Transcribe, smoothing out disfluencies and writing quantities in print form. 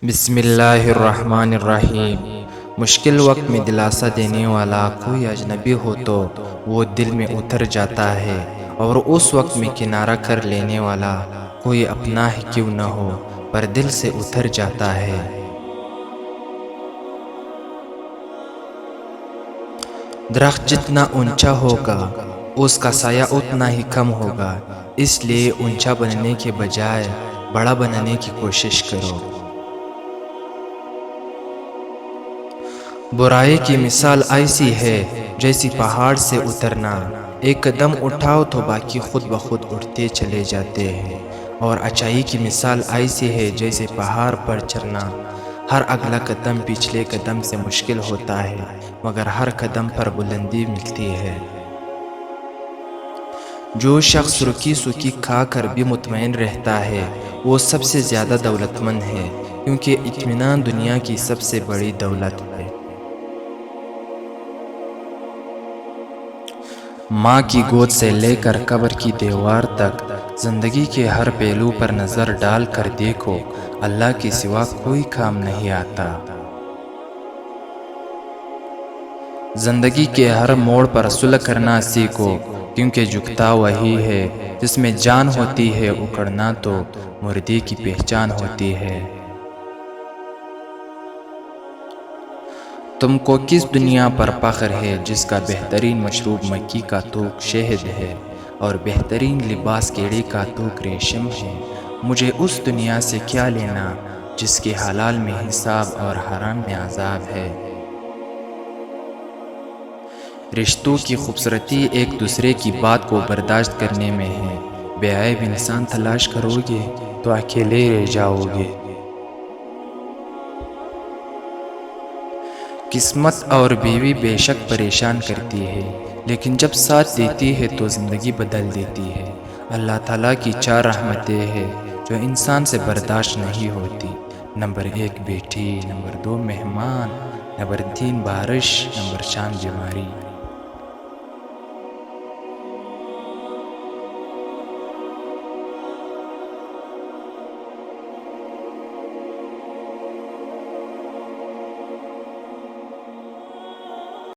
بسم اللہ الرحمن الرحیم۔ مشکل وقت میں دلاسا دینے والا کوئی اجنبی ہو تو وہ دل میں اتر جاتا ہے، اور اس وقت میں کنارہ کر لینے والا کوئی اپنا ہی کیوں نہ ہو پر دل سے اتر جاتا ہے۔ درخت جتنا اونچا ہوگا اس کا سایہ اتنا ہی کم ہوگا، اس لیے اونچا بننے کے بجائے بڑا بننے کی کوشش کرو۔ برائی کی مثال ایسی ہے جیسی پہاڑ سے اترنا، ایک قدم اٹھاؤ تو باقی خود بخود اٹھتے چلے جاتے ہیں، اور اچائی کی مثال ایسی ہے جیسے پہاڑ پر چڑھنا، ہر اگلا قدم پچھلے قدم سے مشکل ہوتا ہے مگر ہر قدم پر بلندی ملتی ہے۔ جو شخص رکی سکی کھا کر بھی مطمئن رہتا ہے وہ سب سے زیادہ دولت مند ہے، کیونکہ اطمینان دنیا کی سب سے بڑی دولت ہے۔ ماں کی گود سے لے کر قبر کی دیوار تک زندگی کے ہر پہلو پر نظر ڈال کر دیکھو، اللہ کے سوا کوئی کام نہیں آتا۔ زندگی کے ہر موڑ پر صلح کرنا سیکھو، کیونکہ جھکتا وہی ہے جس میں جان ہوتی ہے، اکڑنا تو مردے کی پہچان ہوتی ہے۔ تم کو کس دنیا پر فخر ہے جس کا بہترین مشروب مکی کا تھوک شہد ہے، اور بہترین لباس کیڑے کا تھوک ریشم ہے؟ مجھے اس دنیا سے کیا لینا جس کے حلال میں حساب اور حرام میں عذاب ہے۔ رشتوں کی خوبصورتی ایک دوسرے کی بات کو برداشت کرنے میں ہے، بے عیب انسان تلاش کرو گے تو اکیلے رہ جاؤ گے۔ قسمت اور بیوی بے شک پریشان کرتی ہے، لیکن جب ساتھ دیتی ہے تو زندگی بدل دیتی ہے۔ اللہ تعالیٰ کی 4 رحمتیں ہیں جو انسان سے برداشت نہیں ہوتی۔ نمبر 1 بیٹی، نمبر 2 مہمان، نمبر 3 بارش، نمبر 4 بیماری۔